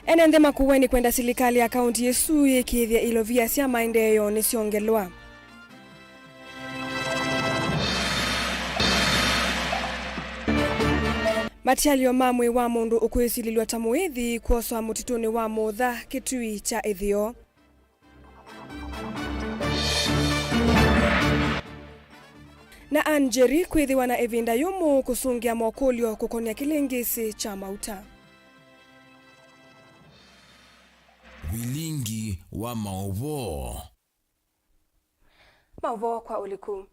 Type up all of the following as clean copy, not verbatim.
Enende MUENI kwenda serikali ya kaunti yesu yekithia ilovia cia maendeleo nisiongelwa. Matialio mamwe wa mundu ukwisililwa ta muithi kuoswa mutituni wa mutha kitui cha ithio. Na Anjeri kwithiwa na evinda yumu kusungia mokulio kukonia kilingisi cha mauta. Vilingi wa Mauvoo. Mauvoo kwa uliku.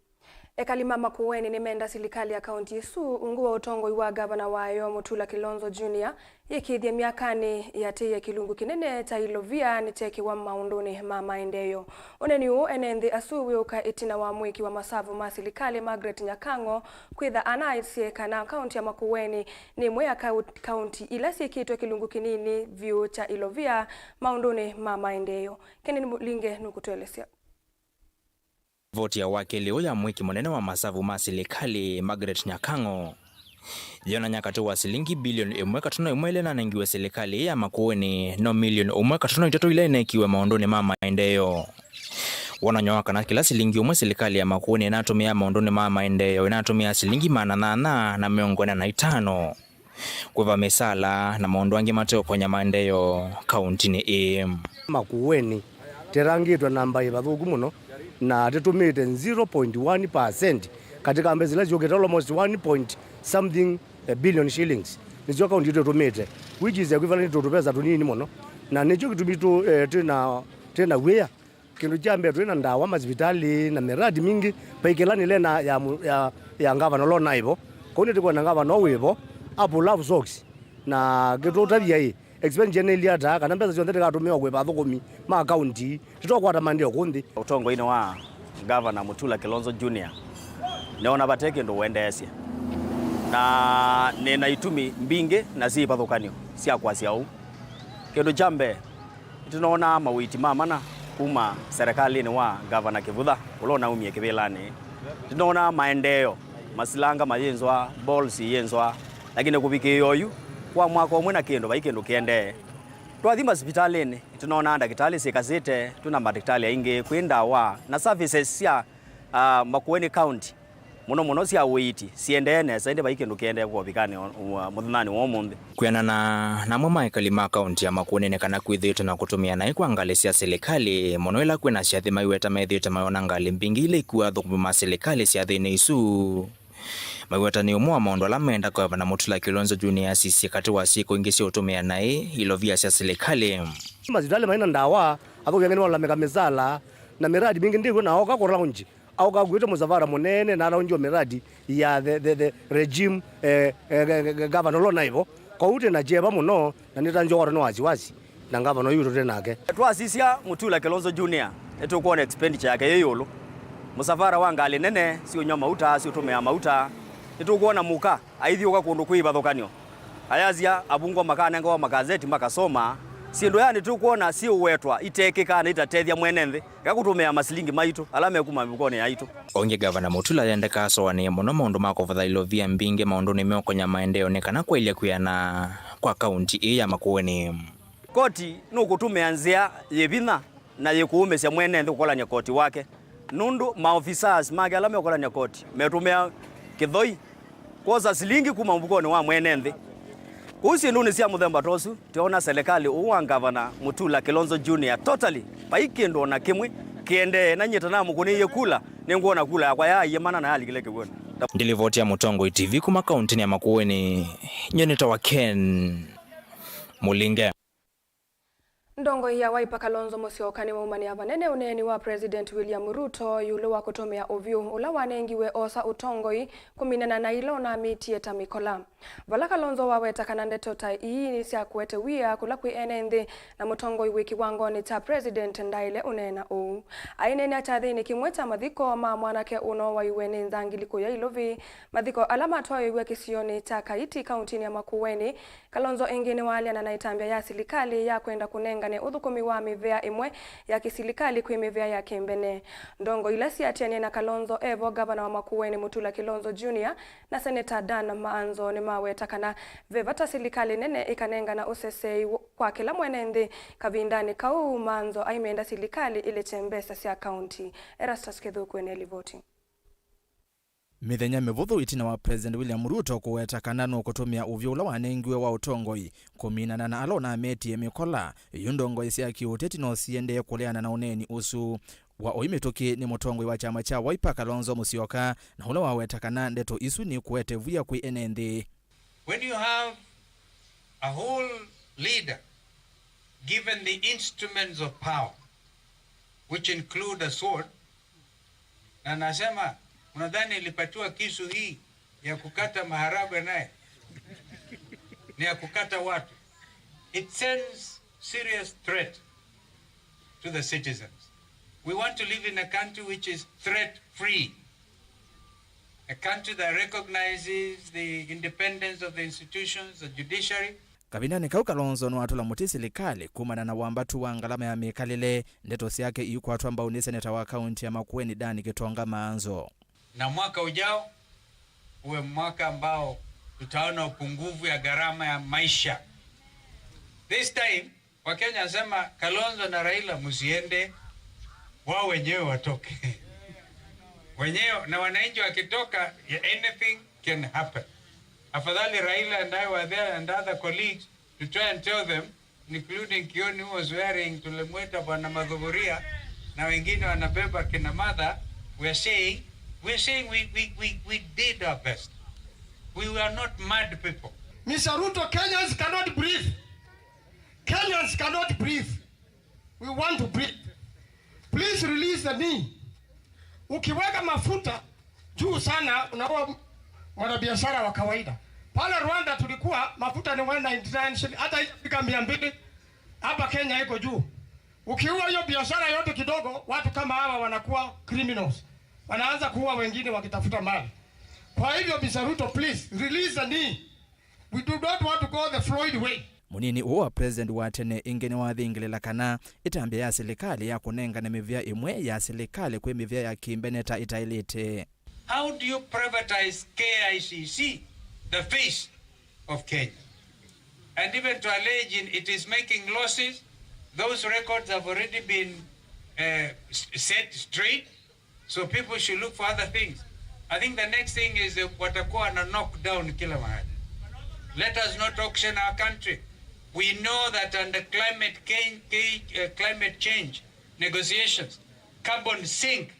Ekalima MUENI nimenda serikali ya kaunti yesu unguwa utongo iwa gavana wayo Mutula Kilonzo Jr. Yekithia miakani yatiye kilungu kinene ta ilovia niteki wa maunduni ma maendeleo. Uneni huu enenthi asuwi uka itina wa mwiki wa masavu ma serikali Margaret Nyakango kwitha anaisieka na kaunti ya MUENI ni mwea kaunti ila sikitwe kilungu kinini view cha ilovia maunduni ma maendeleo. Kenini Mulinge nukutuelesea. Voti ya wakili uya mwiki munene wa masavu ma serikali Margaret Nyakango yona nyakatu wa shilingi bilioni 1.1 ile nanengiwe serikali ya MUENI no milioni 1.3 ile nekiwe maondoni ma maendeleo. Wananyoa kana kila shilingi umwe serikali ya MUENI inatumia maondoni ma maendeleo inatumia shilingi 805 kwa misala na maondo angi mateo kwa maendeleo kaunti ni MUENI terangitwa namba ibathuku muno na tetumite 0.1% katika mbezi lezo get almost 1 something billion shillings nizo kaunti tetumite which is equivalent to pesa tunini muno na nicho kitubitu tena wea kindu jambe twina ndawa hospitali na miradi mingi paikelani lena ya ngava no lona ibo kone tikwa na ngava no wibo apu love socks na kitotavia hii expenditure ile ata kana pesa zonde tikatumia kwe pathukumi ma account titokwata mandio kundi utongo ine wa governor Mutula Kilonzo Jr. neona bateke ndo wendesia na nena itumi mbinge na zi pathukanio sia kwa sia u kendo jambe tunaona mawiti mamana kuma serikali ni wa governor Kivutha ulona umie kibelani tunaona maendeleo masilanga mayenzwa balls yenzwa lakini kubiki yoyu kwa mwaka omwe na kendo baikendo kiende twathima hospitalini tunaona ndagitari sikazite tuna madaktari aingi kwenda wa na services cia MUENI county muno cia witi siendene sainde baikendo kiende kwa bikani muthunani wa munthi kuyana na mama ekalima kaunti ya MUENI kana kwithite na kutumia na ikwangale cia serikali muno ila kwina ciathi maiweta methite mayona ngali mbingi ile ikuwa thukuma serikali cia thine isu maiweta ni umwa maondo la menda kwa bana Mutula Kilonzo Jr. sisi kati wa siku ingisi utumia nae ilovia cia serikali mazidale maina ndawa athugengeni wala mekamezala na miradi mingi ndiko na oka ko launch au ka gwite muzavara munene na launch miradi ya the regime governor lona ivo kwa ute na jeba muno na nitanjora no waziwazi na governor yuto tenake twasisia Mutula Kilonzo Jr. etukuona expenditure yake yeyolo musafara wangali nene sio nyama mauta sio tumea mauta nitukuona muka aithi uka kundu kwiba thukanio ayazia abungwa makana ngo magazeti makasoma sindo yani tukuona sio wetwa itekeka na itatethia mwenenthi gakutumia masilingi maitu alama kuma mbukone yaitu onge governor Mutula yendeka so wane muno maundu makovutha ilovia mbinge maundu ni meokonya maendeleo nekana kwa ile kuyana kwa kaunti ya MUENI koti nukutumia nzia yebina na yekuumesia mwenenthi kukolanya koti wake nundu maofficers mage alame okolanya koti metumia kithoi koza silingi kuma mbukoni wa mwenenthi kusi nuni sia muthemba tosu tiona serikali uwa governor Mutula Kilonzo Jr. totally paikendo na kimwe kiende na nyeta na mukuni yekula nenguona kula kwa ya yemana na hali kileke bwana ndilivotia Mutongo TV kuma kaunti ya MUENI nyoneta wa Ken Mulinge ndongo ya Wiper Kalonzo Musyoka ni waumani abanene uneni wa President William Ruto yule wa kutomea ovyu ula wanengiwe osa utongoi kuminana na ilo na miti eta mikola vala Kalonzo waweta kanande tota ii ni sia kuete wia kula kui enenthi na mutongoi wiki wango ni ta President ndaile unena uu aineni atathini kimweta mathiko ma mwanake uno wa iweni nzangiliku ya ilovi mathiko alama atwayo iwe kisioni ta kaiti kauntini ya MUENI Kalonzo engine wali na naitambia ya serikali ya kwenda kunenga ikanengane uthukumi wa mivea imwe ya kisilikali kwi mivea ya kimbene. Ndongo ila siatianie na Kalonzo Evo, gavana wa Makueni Mutula Kilonzo Junior na Senator Dan Maanzo ni mawetakana vevata silikali nene ikanengana usesei kwa kila mwenende kavindani kau Maanzo aimenda silikali ile chembesa sia county. Erastus Kithuku ene livoti. Mithenya mivuthu itina wa President William Ruto kuwetakana no kutumia uvyola wanengiwe wa utongoi kuminana na alona metie mikola yundongoi sia kiuteti no siende kuleana na uneni usu wa oimetoki ni mutongoi wa chama cha Wiper Kalonzo Musyoka na ula wawetakana ndeto isu ni kuwetevuya kwi enende. When you have a whole leader given the instruments of power which include a sword, na nasema unadhani ilipatiwa kisu hii ya kukata maharagwe naye ni ya kukata watu. It sends serious threat to the citizens. We want to live in a country which is threat free, a country that recognizes the independence of the institutions, the judiciary. Kabindani kau Kalonzo no atula muti silikali kumana na wambatu wa ngalama ya mikalile ndeto siake iyuko watu ambao ni seneta wa kaunti ya Makueni Dani Kitonga Maanzo. Na mwaka ujao uwe mwaka ambao tutaona upungufu ya gharama ya maisha. This time Wakenya nasema Kalonzo na Raila musiende, wao wenyewe watoke. Wenyewe na wananchi wakitoka, anything can happen. Afadhali Raila and I were there and other colleagues to try and tell them, including Kioni who was wearing tulemweta bwana madhuburia na wengine wanabeba kina mother, we're saying we did our best. We were not mad people. Mr. Ruto, Kenyans cannot breathe. Kenyans cannot breathe. We want to breathe. Please release the knee. Ukiweka mafuta juu sana unakuwa mwanabiashara wa kawaida. Pale Rwanda tulikuwa mafuta ni 199 shilling, hata ifika 200. Hapa Kenya iko juu. Ukiua hiyo biashara yote kidogo, watu kama hawa wanakuwa criminals. Wanaanza kuua wengine wakitafuta mali. Kwa hivyo Mr. Ruto, please release the knee. We do not want to go the Floyd way. Munini uwa president wa tene ingene wa thingilela kana itambia ya serikali ya kunenga na mivia imwe ya serikali kwe mivia ya kimbeneta itailete. How do you privatize KICC, the face of Kenya? And even to allege it is making losses, those records have already been set straight, so people should look for other things. I think the next thing is watakuwa na knockdown kila mahali. Let us not auction our country. We know that under climate change negotiations, carbon sink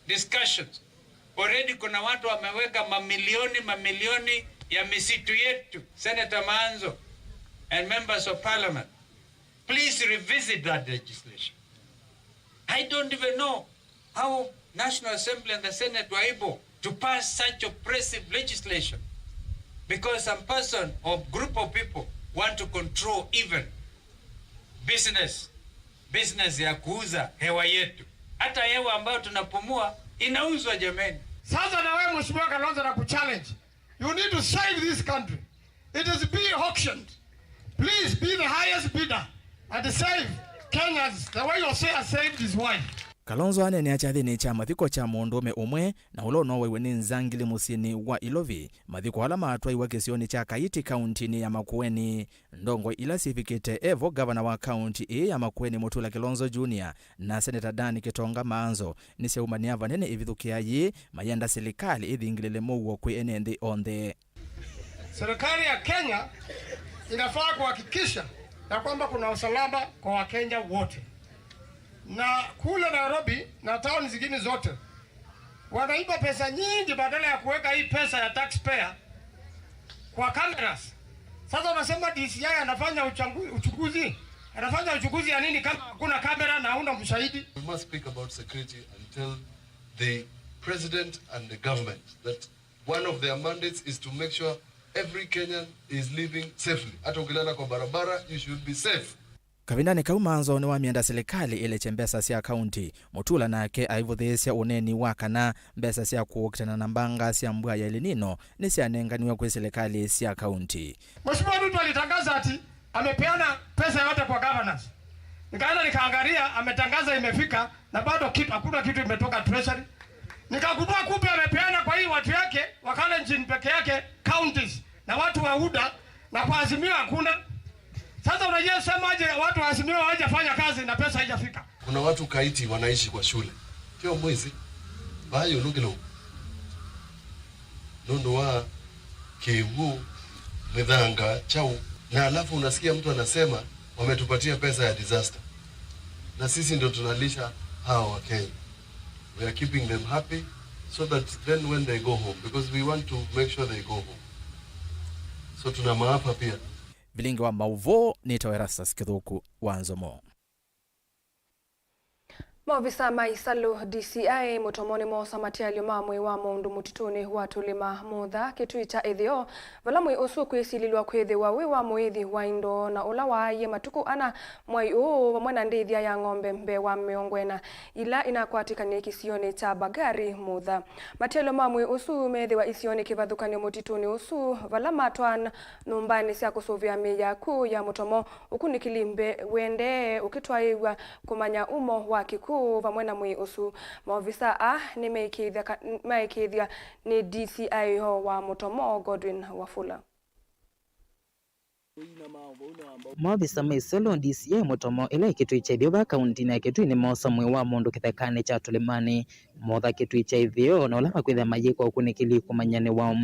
discussions, already kuna watu wameweka mamilioni ya misitu yetu. Senator Maanzo and members of parliament, please revisit that legislation. I don't even know how National Assembly and the Senate were able to pass such oppressive legislation, because some person or group of people want to control even business ya kuuza hewa yetu. Hata hewa ambayo tunapumua inauzwa jameni. Sasa na wewe Mheshimiwa Kalonzo na kuchallenge. You need to save this country. It is being auctioned. Please be the highest bidder and save Kenyans the way you say I saved his wife. Kalonzo anene achathini cha mathiko cha mundume umwe na ulono wewe ni nzangili musini wa Ilovi mathiko hala matwa iwa kisioni cha Kaiti kaunti ya Makueni. Ndongo ila sifikite Evo, gavana wa kaunti ya Makueni Mutula Kilonzo Junior na Senator Dan Kitonga Maanzo ni seumania vanene ivithukia ye mayenda serikali ithingilile Mauvoo kwi enende onthe. Serikali ya Kenya inafaa kuhakikisha ya kwamba kuna usalama kwa Wakenya wote. Na kule Nairobi na town zingine zote wanaiba pesa nyingi badala ya kuweka hii pesa ya taxpayer kwa cameras. Sasa unasema DCI anafanya uchunguzi. Anafanya uchunguzi ya nini kama kuna kamera na hauna mshahidi? We must speak about security and tell the president and the government that one of their mandates is to make sure every Kenyan is living safely. Hata ukilala kwa barabara, you should be safe. Kavindani kau Maanzo ni wa mienda serikali ile chembesa sia kaunti Mutula nake aivuthisya uneni wakana mbesa sia kuokitana na mbanga sia mbua ya elinino ni sia nenganiwa kwe serikali sia kaunti. Mheshimiwa Ruto alitangaza ati amepeana pesa yote kwa governors. Nikaenda nikaangalia ametangaza imefika na bado hakuna kitu imetoka treasury. Nikagundua kumbe amepeana kwa hii watu yake wakale nchini peke yake counties na watu wa UDA na kwa Azimio hakuna. Sasa unajua semaje watu wa Azimio hawajafanya kazi na pesa haijafika. Kuna watu Kaiti wanaishi kwa shule. Kio mwezi bayo lugilo. Nondo wa Kivu Mithanga Chau na alafu unasikia mtu anasema wametupatia pesa ya disaster. Na sisi ndio tunalisha hao wa Kenya. We are keeping them happy so that then when they go home, because we want to make sure they go home. So tuna maafa pia. Vilingi wa Mauvoo ni Tawerasas Kithuku wa Nzomo. Maofisa maisalu DCI mutomoni mosa matialio mamwe wa mundu mutituni watulima mutha kitui cha ithio valamwe usu kwisililwa kwithi wa wiwa mwithi wa indo na ula waye matuku ana mwai uu mwana ndithia ya ng'ombe mbe wa miongwena ila inakwatikanie kisioni cha bagari mutha matialio mamwe usu methi wa isioni kivathukanio mutituni usu valama twan numbani sia kusuvia miya kuu ya mutomo ukunikilimbe wende ukitwaiwa kumanya umo wa kiku vamwena mwi usu maofisa ni meikithia ni DCI ho wa mutomo Godwin Wafula. Maofisa maiselo DCI mutomo ila kitui cha ithio va kaunti na kitui ni mosa mwe wa mundu kithekane cha tulimani motha kitui cha ithio na ulama kwitha mayiko kunikili kumanyane wa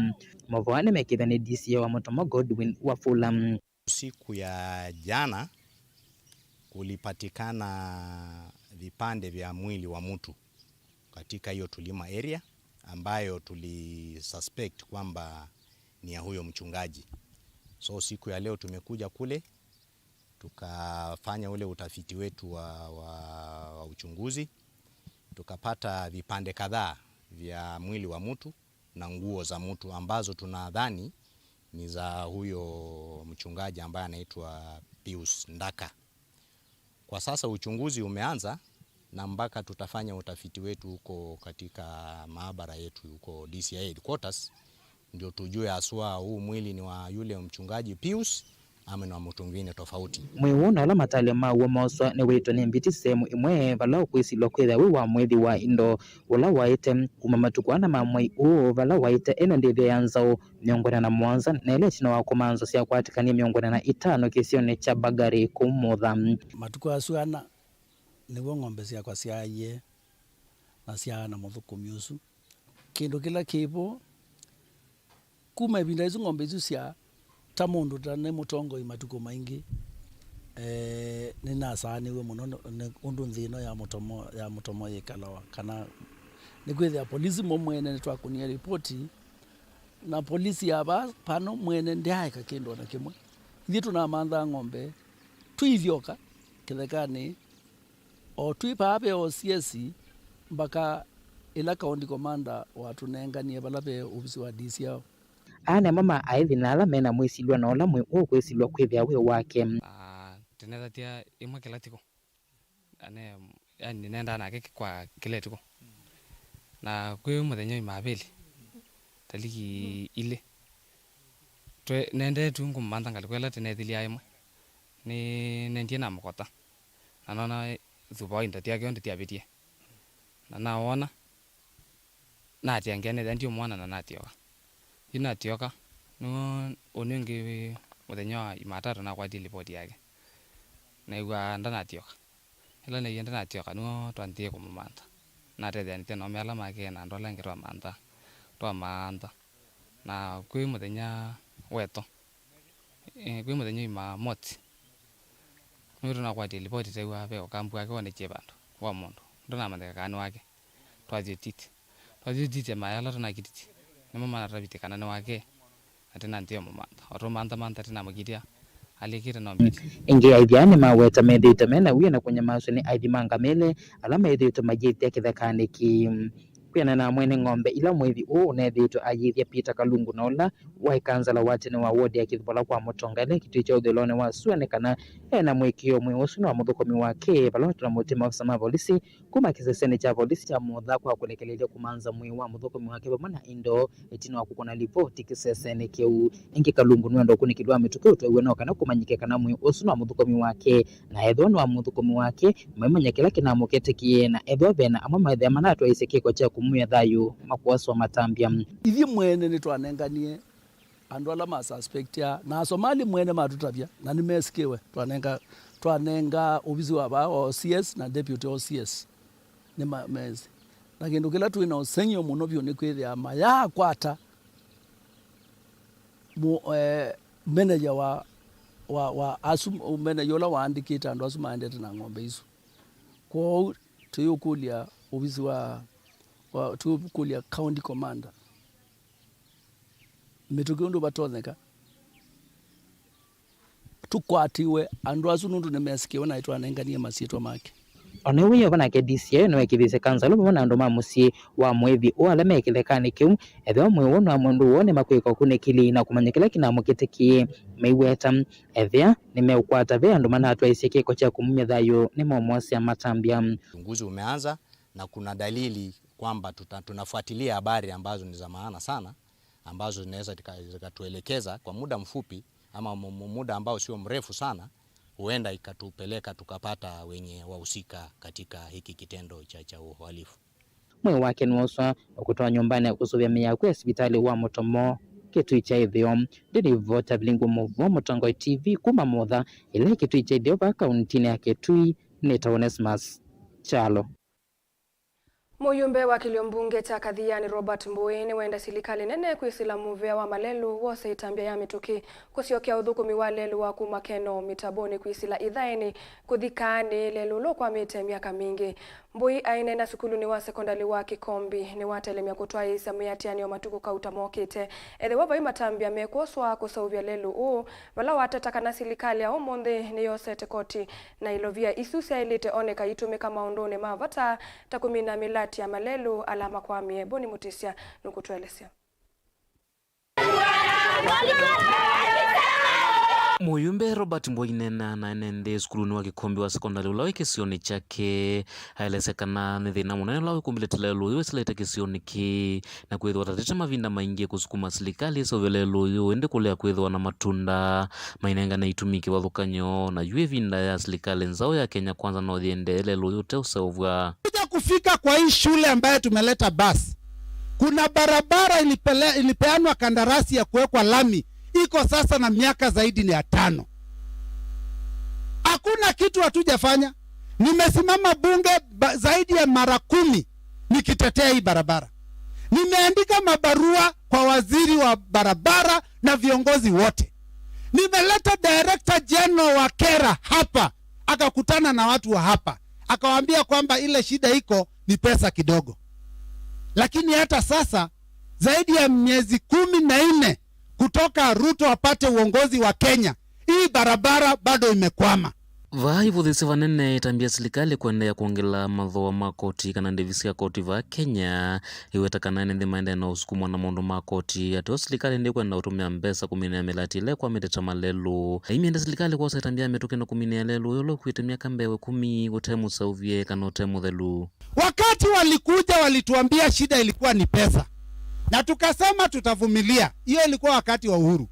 Mauvoo ni mekitha ni DCI wa mutomo Godwin Wafula. Siku ya jana kulipatikana vipande vya mwili wa mtu katika hiyo tulima area ambayo tulisuspect kwamba ni ya huyo mchungaji. So siku ya leo tumekuja kule tukafanya ule utafiti wetu wa uchunguzi, tukapata vipande kadhaa vya mwili wa mtu na nguo za mtu ambazo tunadhani ni za huyo mchungaji ambaye anaitwa Pius Ndaka. Kwa sasa uchunguzi umeanza na mpaka tutafanya utafiti wetu huko katika maabara yetu huko DCI headquarters ndio tujue aswa huu mwili ni wa yule mchungaji Pius ama ni wa mtu mwingine tofauti. Mwiwona ala matale mawo moswa ni wito ni mbiti semu imwe vala kwisilwa kwitha we wa mwithi wa indo ula waite kuma matukwana mamwe uu vala waite eno ndithia ya nzao miongona na mwanza na ile chino wa kumanzo sia kwatikania miongona na itano kisione cha bagari kumutha. Matuku asuana niwo ng'ombe cia kwa ciaye na cia na muthukumi usu kindu kila kipo kuma ibinda izo ng'ombe izo cia ta mundu ta ne mutongo matuku maingi ni nasani we muno undu nthino ya mutomo yekalawa kana ni kwithia polisi momwene twakunia ripoti na polisi ya pano mwene ndiaika kindu na kimwe ithie tunamantha ng'ombe tuithioka kithekani o twipape o siesi mpaka ila county commander watunenganie balabe ubisi wa DC yao ane mama aithi na ala mena mwisilwa na ola mwe kwisilwa kwithia we wake tenethatia imwe kilatiko ane yani nenda nake kwa kiletiko na kwi muthenya imabili taliki ile twe nende tungu mantha ngalikwela tenethilia imwe ni nendie na mukota na nona thuba inda tia kyo nditiabitie na naona na atiangene ndio mwana na natioka inatioka no onengi muthenya imatatu na kwa ripoti yake na igwa ndanatioka ila ne yenda natioka no twantie kumumanta na tethe no mela make na ndola ngirwa manta twa manta na kwi muthenya weto kwi muthenya ima moti nuru na kwa ripoti tegwa be okambu yake one chebandu wa mundu ndona mandeka kanu wake twaje titi mayala tuna kititi nimo mana rabite kana ne wake atena ndio mumanta oromanta manta tena mugidia alikira no mbiti inge aidiane maweta medita mena wiye na kwenye maso ni aidi manga mele alama edito majeti ya kithakane ki kwiana na mwene ng'ombe ila mwethi unethitwe ayithia Peter Kalungu na ula wa ikansala wa tene wa wodi ya Kithubola kwa Mutongale kitu cha uthelone wa suonekana ena mwikio mwe usu na muthukomi wake balotwa mutima wa sama polisi kuma kiseseni cha polisi cha mutha kwa kulekelele kumanza mwe wa muthukomi wake bamana indo etino wa kukona ripoti kiseseni kiu ingi Kalungu nwendo kunikidwa mitukio twa na kana kumanyike kana mwe usu na muthukomi wake na ethon wa muthukomi wake mwemanya kila kinamukete kiena ethwa bena ama maithe manatwa isekeko cha kumuya thayu makwaswa matambia ithi mwene ni twanenganie andu ala ma suspect ya na Somali mwene matutabia na nimesikiwe twanenga obisi wa ba OCS na deputy OCS ni mezi na kindu kila twina usenyo muno byo ni kwithia maya kwata manager wa asum manager la waandikita andu asuma andete na ng'ombe isu kwa tuyukulia obisi wa tuyukulia county commander mitukiundu batoneka tukwatiwe andu asu nundu nimesikiwe na itwanenganie masietwa make ona wiyo bana ke DCI no ekithise kansalo mona ndo mamusi wa mwevi wala mekithekani kiu etho mwe wona mundu wone makwiko kunekili na kumanyikila kinamukitiki meiweta ethia nimeukwata ve andu manatwa isekeko cha kumumya thayu ni momosi ya matambia uchunguzi umeanza na kuna dalili kwamba tunafuatilia habari ambazo ni za maana sana ambazo zinaweza zikatuelekeza kwa muda mfupi ama muda ambao sio mrefu sana huenda ikatupeleka tukapata wenye wahusika katika hiki kitendo cha uhalifu. Mwe wake nuoswa kutoa nyumbani kusubia miya kwa hospitali wa Mutomo kitu cha ithio ndiri vota Vilingi Mauvoo Mutongo TV kuma motha ile kitu cha ithio ba kaunti ya Kitui ni Onesmus Chalo. Muyumbe wa kiliombunge cha Kathiani Robert Mbuini wenda silikali nene kuisila muvea wa malelu wose itambia ya mituki kusiokea udhukumi wa lelu wa kumakeno mitaboni kuisila idhaini kuthikani lelulo kwa mite miaka mingi. Mbui ainena sukuluni wa sekondali wa Kikombi ni watelemia kutoa isa miyatiani wa matuku kautamokite edhe wava imatambia mekoswa kusauvya lelu wala watataka na silikali ya omonde ni yosete koti na ilovia isusia ilite oneka itumika maondone mavata takumina milati ya malelu alama kwa Boni Mutisia nukutuelezea. Muyumbe Robert Mbuini na nende skuluni wa Kikombi wa sekondari ulawe kisioni chake hailesekana ni thina munene ulawe kumbiletela luyu isilete kisioni ki na kwithwa tatete mavinda maingi kusukuma silikali sovele luyu ende kulea kwithwa na matunda mainenga na itumiki wathukanyo na yue vinda ya silikali nzao ya Kenya kwanza na odhiende ele luyu teusavwa. Kuja kufika kwa hii shule ambaye tumeleta basi, kuna barabara ilipeanwa kandarasi ya kuwekwa lami iko sasa na miaka zaidi ni 5. Hakuna kitu hatujafanya. Nimesimama bunge zaidi ya mara 10 nikitetea hii barabara. Nimeandika mabarua kwa waziri wa barabara na viongozi wote. Nimeleta director general wa Kera hapa, akakutana na watu wa hapa, akawaambia kwamba ile shida iko ni pesa kidogo. Lakini hata sasa zaidi ya miezi 14 kutoka Ruto apate uongozi wa Kenya, hii barabara bado imekwama. Vaivu thisi vanene itambia silikali kuendea kuongela mathoa makoti kana ndivisi ya koti va Kenya iweta kana nende maende na usukumwa na mondo makoti ati silikali ndi kwenda utumia mbesa kumine melati ile kwa meteta malelu imiende silikali kwa itambia metuke na kumine lelu yolo kuitumia kambewe 10 utemu sauvie kana utemu thelu. Wakati walikuja walituambia shida ilikuwa ni pesa na tukasema tutavumilia. Hiyo ilikuwa wakati wa Uhuru.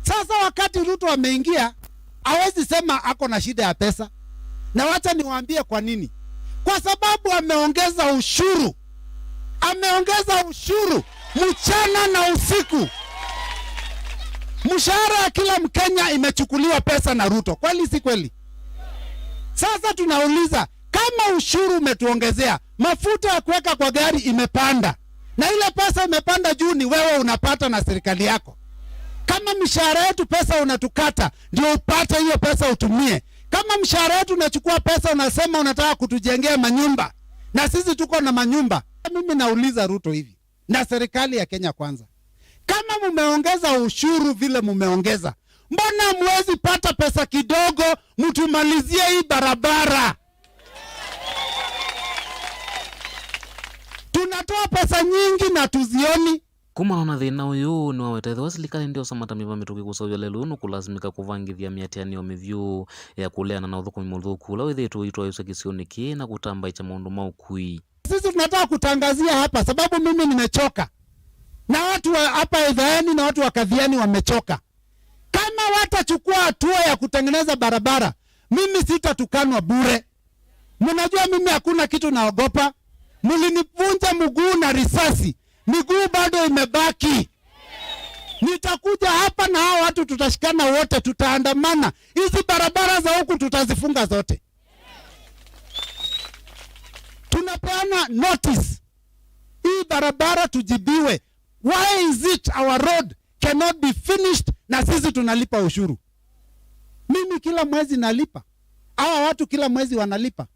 Sasa wakati Ruto ameingia hawezi sema ako na shida ya pesa. Na wacha niwaambie kwa nini. Kwa sababu ameongeza ushuru. Ameongeza ushuru mchana na usiku. Mshahara ya kila Mkenya imechukuliwa pesa na Ruto. Kweli si kweli? Sasa tunauliza, kama ushuru umetuongezea, mafuta ya kuweka kwa gari imepanda, na ile pesa imepanda juu ni wewe unapata na serikali yako. Kama mshahara yetu pesa unatukata ndio upate hiyo pesa utumie. Kama mshahara yetu unachukua pesa unasema unataka kutujengea manyumba na sisi tuko na manyumba. Mimi nauliza Ruto hivi na serikali ya Kenya kwanza, kama mumeongeza ushuru vile mumeongeza, mbona mwezi pata pesa kidogo mtumalizie hii barabara? Tunatoa pesa nyingi na tuzioni. Kumana na thina uyu ni wawetethwa wa serikali ndio samata miva mituki kusawia lelu no kulazimika kuvangithia miatiani o mivyu ya kuleana na uthukumi muthuku la withitu itwa yusa kisioni ki na kutamba icha maundu maukui. Sisi tunataka kutangazia hapa sababu mimi nimechoka. Na watu wa hapa Idhaeni na watu wa Kadhiani wamechoka. Kama watachukua hatua ya kutengeneza barabara, mimi sitatukanwa bure. Mnajua mimi hakuna kitu naogopa. Mlinivunja mguu na risasi. Miguu bado imebaki. Nitakuja hapa na hao watu tutashikana wote, tutaandamana. Hizi barabara za huku tutazifunga zote. Tunapeana notice. Hii barabara tujibiwe. Why is it our road cannot be finished na sisi tunalipa ushuru? Mimi kila mwezi nalipa. Hawa watu kila mwezi wanalipa.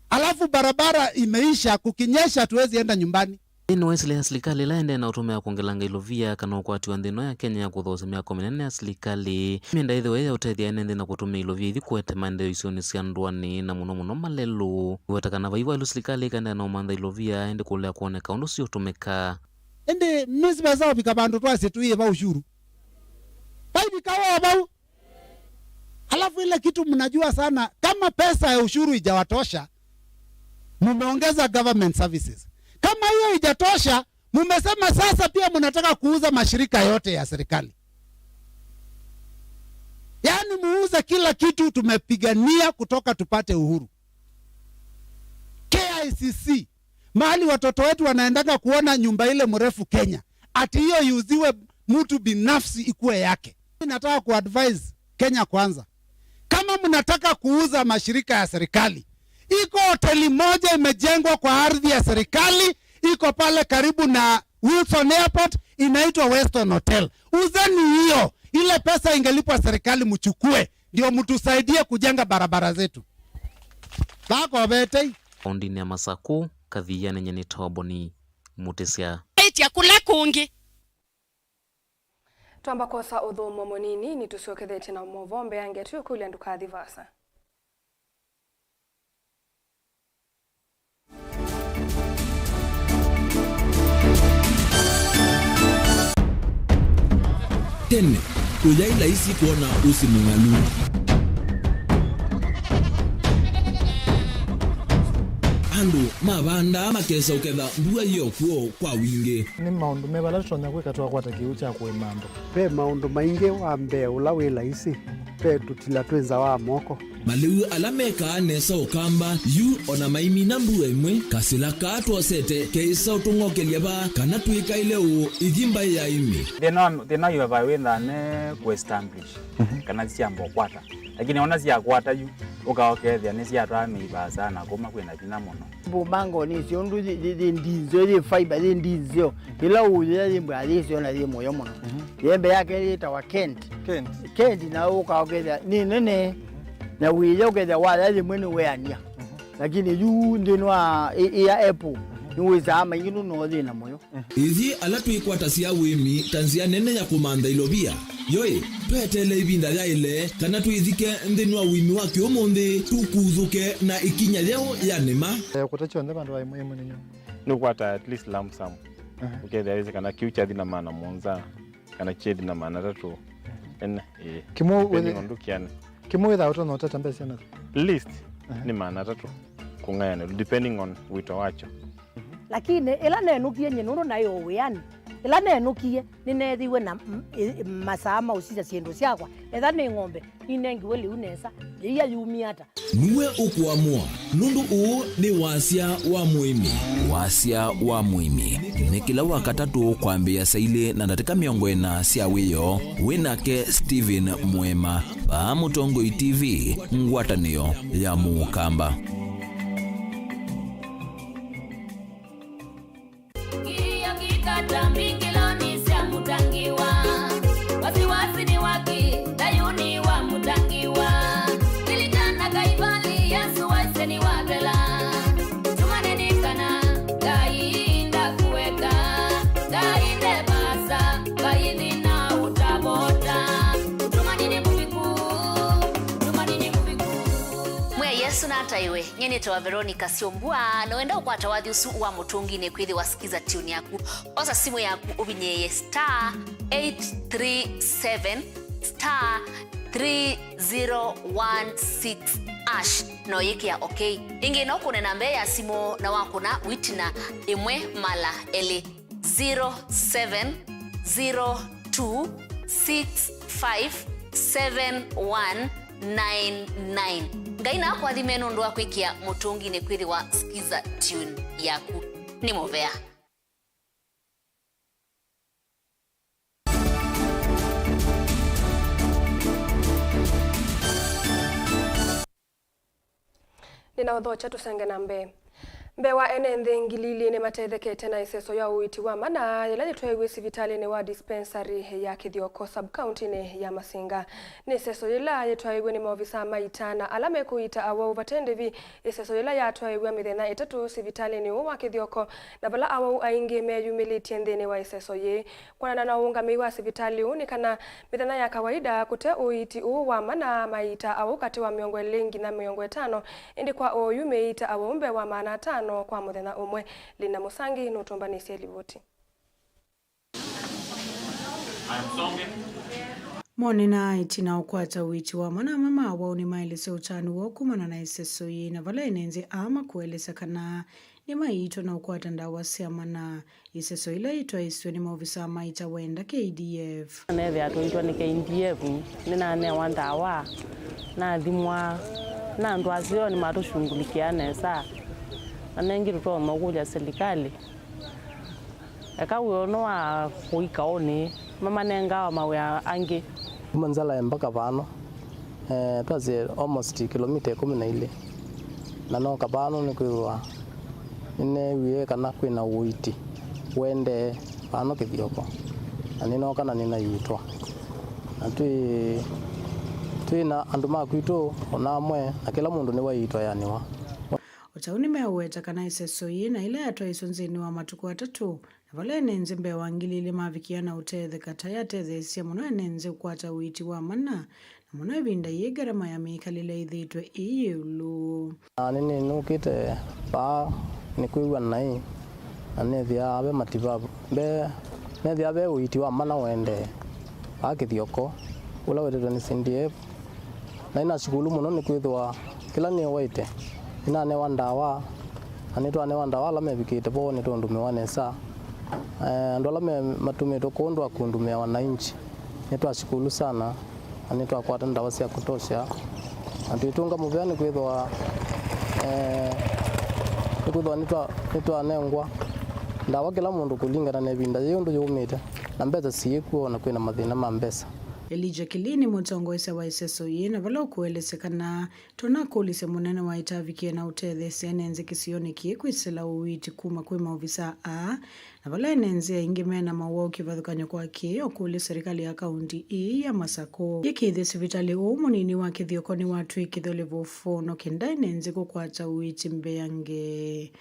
Alafu barabara imeisha, kukinyesha tuwezi enda nyumbani. Ino wesile ya serikali laende na utume ya kuongelanga ilovia kana ukwati wa nthino ya Kenya ya kuthosemea komenene ya serikali. Mienda ithiwe ya utethia ene nthina kutumia ilovia ithi kuete maendeleo isioni cia ndwani na muno malelu. Wetakana vaiwa ilu serikali ikanda na umantha ilovia ende kulea kuoneka undu si utumika. Ende misi bezao pika bandu tuwase tuye ba ushuru. Baibi kawa bau. Alafu ile kitu mnajua sana, kama pesa ya ushuru ijawatosha, mumeongeza government services. Kama hiyo ijatosha, mumesema sasa pia mnataka kuuza mashirika yote ya serikali. Yaani muuze kila kitu tumepigania kutoka tupate uhuru. KICC, mahali watoto wetu wanaendanga kuona nyumba ile mrefu Kenya. Ati hiyo yuziwe mtu binafsi ikuwe yake. Nataka kuadvise Kenya Kwanza. Kama mnataka kuuza mashirika ya serikali, iko hoteli moja imejengwa kwa ardhi ya serikali, iko pale karibu na Wilson Airport, inaitwa Weston Hotel. Uzeni hiyo, ile pesa ingelipwa serikali mchukue, ndio mtusaidie kujenga barabara zetu. Bako bete. Ondini ya Masaku, Kadhiani nyeni Toboni, Mutesia. Tia kula kungi. Tuamba kosa udhumo monini ni tusiokethete na Mauvoo yange tu kulia ndukathi vasa. Tene, ujaila isi kuona usi mungalu. Andu, mabanda makesa uketha mbua hiyo kuo kwa wingi. Ni maundu mebala tutonya kwika tuakwata kiucha kwe mambo. Pe maundu maingi wambe ulawila isi. Pe tutila twenza wa moko. Maliu alameka nesa ukamba yu ona maimi na mbua imwe kasila katu asete keisa utungoke liaba kana tuika ileo igimba ya imi. Thina yu wawenda ne kuestablish kana siambo kwata. Lakini ona sia kwata yu ukaokethia ni sia twamiba sana kuma kwina thina muno. Bubango ni cio ndu ndinzo ri fiber ri ndinzo ila uye ri mbali cio na ri moyo muno. Yembe yake ri ta wa Kent na ukaokethia ni nene na wile ukethia wala ri mwene weania. Lakini yu ndinwa ya Apple niweza ama inginu no thina moyo. Ithi ala tuikwata cia wimi tanzia nene ya kumanda ilovia. Yoi, petele ibinda ya ile kana tuithike ndinwa wimi wake omonde tukuthuke na ikinya leo ya nema. Kutacho ndema ndo aimwe ninyo. Nukwata at least lump sum. Ukethia weze kana kiucha thina maana monza kana chedi na maana tatu. En kimo ndukiane. Kimo without no tata mbese na. List ni maana tatu. Kungayana depending on wito wacho. Lakini ila nenukie nyenuru nayo weani. Ila nenukie ninethiwe na masama usisa siendo siakwa. Etha ni ng'ombe inengiwe liu nesa iya yumiata. Niwe ukuamua nundu uu ni wasia wa muimi. Wasia wa muimi ni kila wakatatu kwambia saile na ndatika miongo ena sia wiyo WINAKE Steven Mwema pa Mutongoi TV ngwatanio ya Mukamba. sunata iwe nyene tawa Veronica Siombua na wenda ukwata wathi usu wa mutungi ne kwithi wasikiza tune yaku oza simu yaku ubinyeye *837 *3016 ash no yikia okay inge no kunena mbe ya simu na wakuna witina imwe mala ele 0702657199 ngaina kwa thimeno ndo akwikia mutungi ne kwithi wa skiza tune yaku ni movea. Ninaodhocha tusenge na mbewa enende ngilili ne matethekete na iseso ya uiti wa mana yelani tuwe sivitali ne wa dispensary ya Kithioko sub county ne ya Masinga ne iseso yela yetwaigwe ni maofisa maitana alame kuita awa uvatendevi iseso yela yatwaigwe mithena itatu sivitali ni wa Kithioko na bala awa aingi meyumiliti endene wa iseso ye kwana na ungami wa sivitali unikana mithena ya kawaida kute uiti wa mana maita awa kati wa miongo lingi na miongo 5 indi kwa oyumeita awa umbe wa mana 5 kwa muthenya umwe Lina Musangi nutumbanisia livoti. Monena itina ukwata wichi wa mana mama wa ni maelese utanu wa kumana na iseso yi na vala inenzi ama kuelesa kana ni maito na ukwata ndawa siamana iseso ila itwa iswe ni maofisa maita wenda KDF. Neve atuitwa ni KDF nina ane wandawa na dhimwa na ndo azio ni matushungulikiane saa anengi ruto maguja serikali akawe ono wa kuikaoni mama nenga mawe ange kumanzala mpaka vano twaze almost kilomita 12 na no kabano ni kuwa ine wiye kana kwina uiti wende vano Kithioko anino kana nina yitwa na andu makwito onamwe na kila mundu ni wayitwa yaniwa Utauni meweta kana iseso yi na ile atwa isonzini wa matuku 3 na vale nenze mbewa ngilili mavikiana uthethe kata ya tethe isia muno nenze ukwata uiti wa mana na muno ibinda ye garama ya mikalile ithitwe iyulu nini nukite pa ni kuigwa nai anethia abe matibabu be nethia abe uiti wa mana wende pa Kithioko ula wetete ni CDF na ina shukulu muno ni kwithwa kila ni waite ina ne wandawa anitwa ne wandawa la mebikite bo ni tondume wanesa ndola me matumeto kondwa kundume wananchi nitwa shukulu sana anitwa kwata ndawa sia kutosha antuitunga muvyani kwithwa nitwa nengwa ndawa kila mundu kulingana na binda yundu yumite na mbeza siku na kwina mathina ma mbesa. Elijah Kilini mutongoesa wa iseso yi na vala ukuelesekana tona kulise munene wa itavikie na utethe senenze kisioni kikwisela uwiti kuma kwe maofisa na vala enenze ingimena mawo kivathukanyo kwake okuli serikali ya kaunti ya Masako yikithi sivitali munini wa Kithioko ni watu ikitho level 4 no kenda enenze kukwata uwiti mbeyange.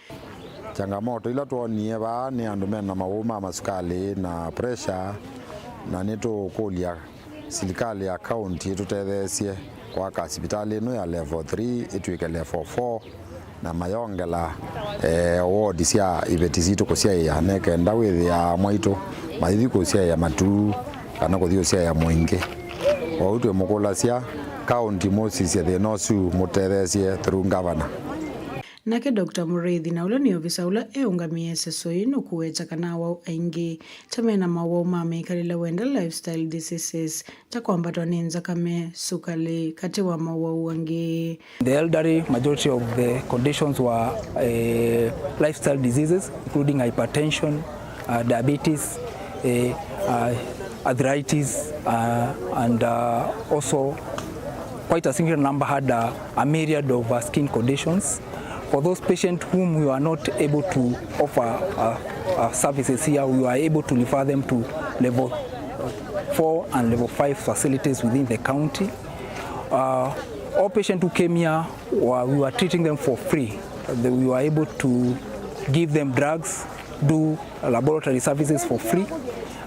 Changamoto ila tuonie ba ni andu mena mauma masukali na pressure na neto kulia serikali ya county tutethesie kwa hospitali no ya level 3 itwike level 4 na mayongela ward cia ibetisi tukusia ya neke ndawithi ya mwaito mayithi kusia ya matu kana kuthio cia ya mwingi o utwe mukula cia county mosisi the nosu mutethesie through governor. Nake Dr. Murithi na ula ni ofisa ula ungamie seso ino kuweta kana wa aingi tamena mawo mame kalila wenda lifestyle diseases takwambatwa ninza kame sukali kati wa mawo wangi. The elderly majority of the conditions were lifestyle diseases including hypertension, diabetes, arthritis and also quite a significant number had a myriad of skin conditions. For those patients whom we are not able to offer services here, we are able to refer them to level 4 and level 5 facilities within the county. All patients who came here, we were treating them for free. We were able to give them drugs, do laboratory services for free,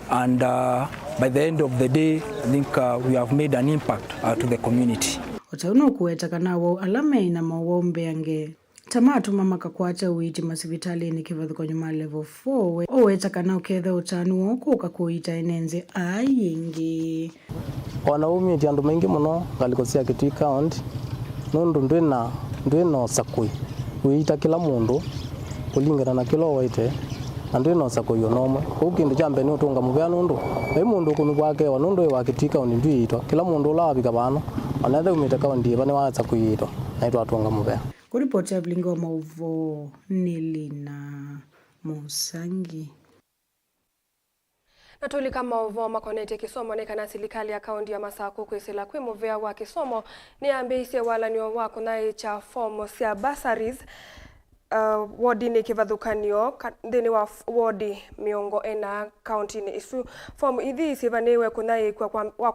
and by the end of the day, I think we have made an impact to the community. Utauna kuwetakana wao alame na mawombe ange. Tamatu mama kakwacha uiti masivitali ni kivathuko nyuma level 4 owetakana uketha utanu woko ukakuita enenze ayingi. Wanaume ti andu maingi muno ngalikosia Kitui County nundu ndwina sakui uita kila mundu kulingana na kilo waite andwina sakui onomwe ukindu chambe ni utunga muvea nundu ai mundu kunu gwake wa nundu wa Kitui County ndwito kila mundu ulawika bano anathe umite kaunti bane wa sakui ito naitwa atunga muvea. Kuripoti ya Vilingi wa Mauvoo Nilina Musangi. Natulika Mauvoo makonete kisomo nekana serikali ya kaunti ya Masako kwesela kwe muvea wa kisomo ni ambeise wala niyo wako na cha fomo sia bursaries wodi ni kivadhukanio ndeni wa wodi miongo ena kaunti ni isu form idhi sivanewe kunai kwa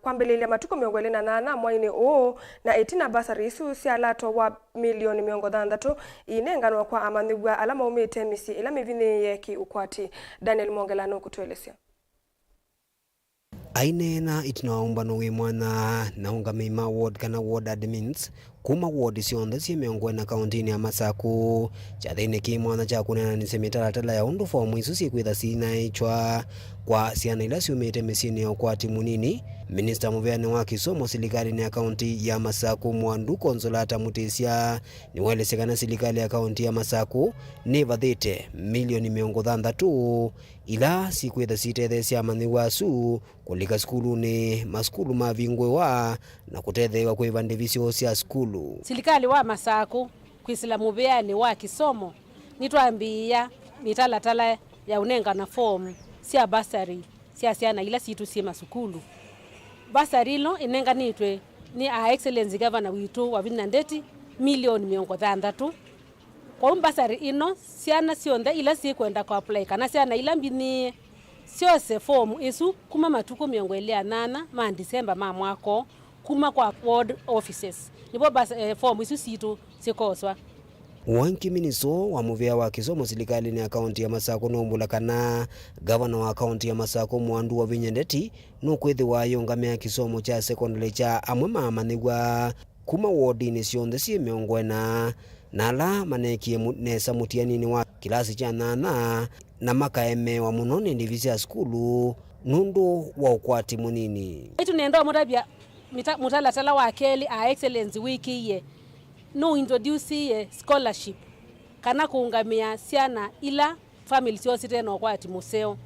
kwambelilia matuko miongo elena na mwaini o na etina basari isu si alato wa milioni miongo dhandatu inengano kwa amanigwa alama umete misi ilami vine yeki ukwati. Daniel Mongelano kutuelezea. Aine na itinaomba no mwana na unga mima ward kana ward admins kuma ward sionde si miongo na kaunti ya Masako chathine ki mwana cha kunena ni semitaratala ya undu form isu si kwitha sina ichwa kwa siana ila siumete mesini kwa timu nini. Minister Muveani wa kisomo serikali ni kaunti ya Masako Mwandu Konsolata Mutesia ni welesekana serikali ya kaunti ya Masako ni vathite milioni miongo dhandatu ila sikwitha sitethesia manigwasu kulika skulu ni maskulu mavingwe wa na kutethewa kwa ivandivisio cia skulu. Serikali wa Masako kwisila Muveani wa kisomo nitwambia mitalatala ya unenga na form cia basari cia siana ila situ cia masukulu. Basari ilo inenga nitwe ni a excellence governor witu wa Vinandeti milioni miongo dhandatu. Kwa basari ino siana sionde ila si kwenda kwa apply kana siana ila mbini siose form isu kuma matuko miongo elea nana ma December ma mwako kuma kwa ward offices nipo form isu situ sikoswa. Wanki miniso wa muvea wa kisomo serikali ni akaunti ya Masako nombula kana governor wa akaunti ya Masako Mwandu wa Vinyendeti no kwethi wa yongame ya kisomo cha secondary cha amwe mama nigwa kuma ward ni sionde si miongo na nala maneki nesa mutianini wa kilasi cha nana na makaeme wa munoni ndivisia skulu nundu wa ukwati munini. Itu nendo mutabia mutalatala wa keli a excellence wiki ye no introduce scholarship kana kuungamia siana ila family siosite no kwati museo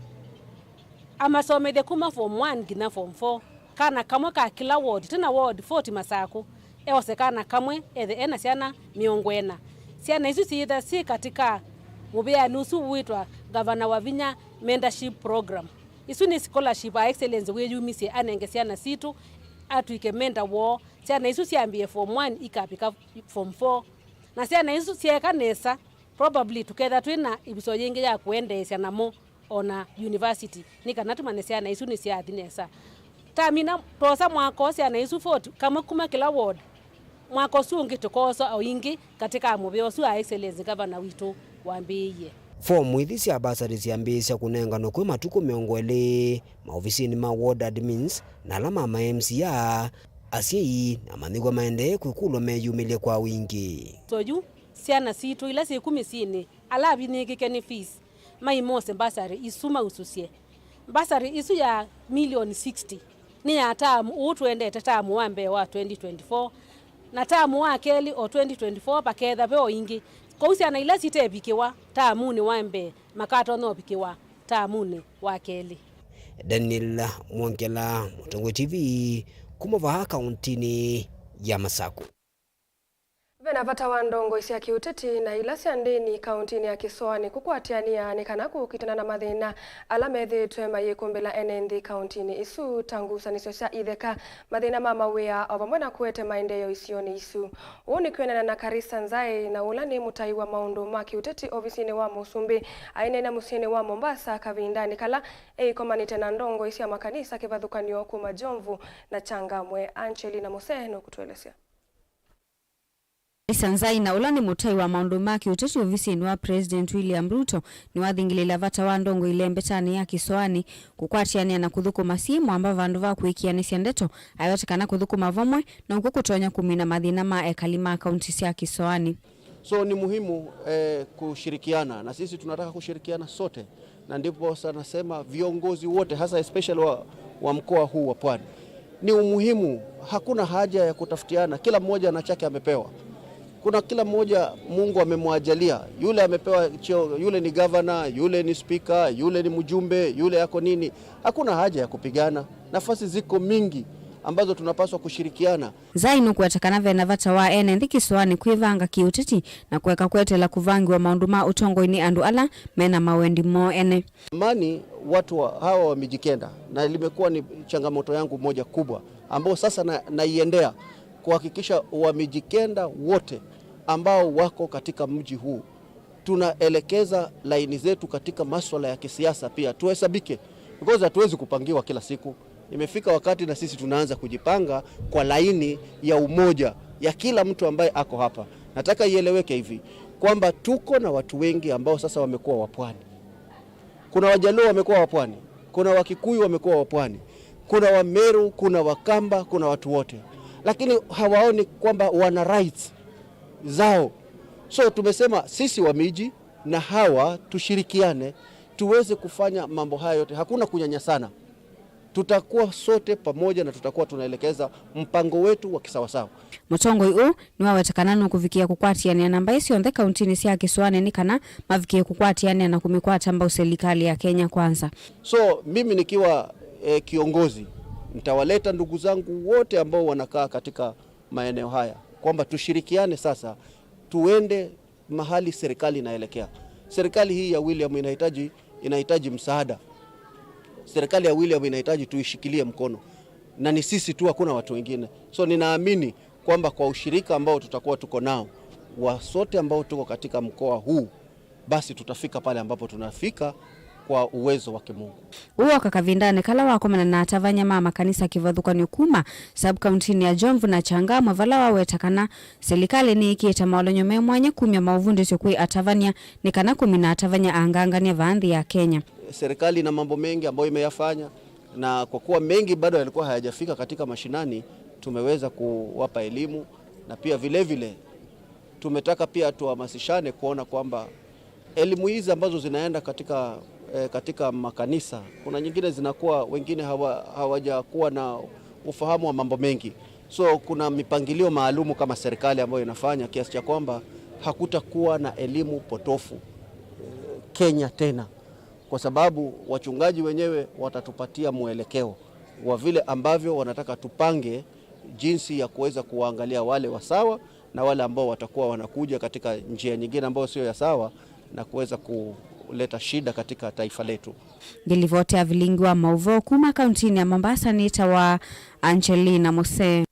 amasome de kuma form 1 gina form 4 kana kamwe ka kila ward tena ward 40 Masako eose kana kamwe ethe ena siana miongwena siana isu siitha si katika mubea nusu witwa governor wa Vinya mentorship program isu ni scholarship a excellence we yumisi anenge siana situ atuike mentor wo siana isu siambie form 1 ikapika form 4 na siana isu sieka nesa probably together twina ibiso yingi ya kuendesha namo ona university nikanatumane siana isu ni sia nesa tamina tosa mwako siana isu 40 kama kuma kila ward mwako sungi tukoso au ingi katika mubeo su a excellence governor witu wambiye. Form hizi cia basari ciambisha kunengano kwe matuko miongo eli maofisini ma ward admins na alama ma MCA asiei na manigwa maende kwikulo meyumilie kwa wingi. Soju siana situ ila si 10 alabi ni kikeni fees maimose basari isuma ususie basari isu ya milioni 60 ni ya tamu utuende tatamu wambe wa 2024 na tamu wa keli o 2024 paketha beo ingi kwa usiana ila sitebikiwa taamuni wambe makato no bikiwa taamuni wa keli. Daniel Mwongela, Mutongo TV, kumova kauntini ya Masako. Vena vata wandongo isi ya kiuteti na ilasi andeni kauntini ya Kisoani kukwatiania ni kanaku kitana na madhina alamethi tuema yekumbela NND kauntini isu tangu sanisosha idheka madhina mama wea ovamwena kuete maendeyo isioni isu. Uoni kuenana na Karisa Nzai na ulani mutai wa maundu ma kiuteti ofisini wa Musumbi aine na musini wa Mombasa kavindani kala komanite na ndongo isi ya makanisa kivadhukanio kumajomvu na Changamwe. Ancheli na Museno kutuelezea. Isanzaina ula ni mutai wa maundu maki utatu ofisi wa President William Ruto ni wathingilila vata wa ndongo ile mbetani ya kisoani kukwatiania na kuthuku masimu amba vandu va kuikianisia ndeto ayawatikana kuthuku mavomwe na ukukutonya kumina mathina ma ekalima kaunti sia kisoani. So ni muhimu kushirikiana na sisi tunataka kushirikiana sote, na ndipo sana nasema viongozi wote hasa especially wa mkoa huu wa Pwani ni umuhimu. Hakuna haja ya kutafutiana, kila mmoja na chake amepewa. Kuna kila mmoja Mungu amemwajalia, yule amepewa cheo, yule ni governor, yule ni speaker, yule ni mjumbe, yule yako nini. Hakuna haja ya kupigana, nafasi ziko mingi ambazo tunapaswa kushirikiana. Zainu kuatakana vena vata wa ene ndiki soani kuivanga kiutiti na kuweka kwetela kuvangi wa maundu ma utongo ini andu ala mena mawendi mo ene. Amani watu hawa wamejikenda, na limekuwa ni changamoto yangu moja kubwa ambao sasa naiendea kuhakikisha wamejikenda wote ambao wako katika mji huu. Tunaelekeza laini zetu katika masuala ya kisiasa pia tuhesabike, because hatuwezi kupangiwa kila siku. Imefika wakati na sisi tunaanza kujipanga kwa laini ya umoja ya kila mtu ambaye ako hapa. Nataka ieleweke hivi kwamba tuko na watu wengi ambao sasa wamekuwa wa Pwani. Kuna Wajaluo wamekuwa wa Pwani, kuna Wakikuyu wamekuwa wa Pwani, kuna Wameru, kuna Wakamba, kuna watu wote, lakini hawaoni kwamba wana rights zao. So tumesema sisi wa miji na hawa tushirikiane tuweze kufanya mambo haya yote. Hakuna kunyanyasana. Tutakuwa sote pamoja na tutakuwa tunaelekeza mpango wetu wa kisawasawa. Mutongo huu ni wawetakana kufikia kukwatiania namba isi ondhe kauntini sia Kiswani ni kana mafikia kukwatiania na kumikwata ambao serikali ya Kenya kwanza. So mimi nikiwa kiongozi nitawaleta ndugu zangu wote ambao wanakaa katika maeneo haya kwamba tushirikiane sasa, tuende mahali serikali inaelekea. Serikali hii ya William inahitaji msaada. Serikali ya William inahitaji tuishikilie mkono, na ni sisi tu, hakuna watu wengine. So ninaamini kwamba kwa ushirika ambao tutakuwa tuko nao wa sote ambao tuko katika mkoa huu, basi tutafika pale ambapo tunafika kwa uwezo wa Mungu. Uo kakavindane kala wako na atavanya mama kanisa kivadhuka ni kuma sub county ya Jomvu na Changamwe vala wawetakana serikali ni ikieta maolonyo memwanya kumya Mauvoo sikui atavanya ni kana kumina atavanya angangania vaandhi ya Kenya. Serikali na mambo mengi ambayo imeyafanya, na kwa kuwa mengi bado yalikuwa hayajafika katika mashinani, tumeweza kuwapa elimu, na pia vile vile tumetaka pia tuhamasishane kuona kwamba elimu hizi ambazo zinaenda katika makanisa, kuna nyingine zinakuwa wengine hawajakuwa na ufahamu wa mambo mengi. So kuna mipangilio maalumu kama serikali ambayo inafanya kiasi cha kwamba hakutakuwa na elimu potofu Kenya tena, kwa sababu wachungaji wenyewe watatupatia mwelekeo wa vile ambavyo wanataka tupange jinsi ya kuweza kuangalia wale wasawa na wale ambao watakuwa wanakuja katika njia nyingine ambayo sio ya sawa na kuweza kuleta shida katika taifa letu. Gilivote ya Vilingi wa Mauvoo kuma kauntini ya Mombasa ni tawa Angelina Mose.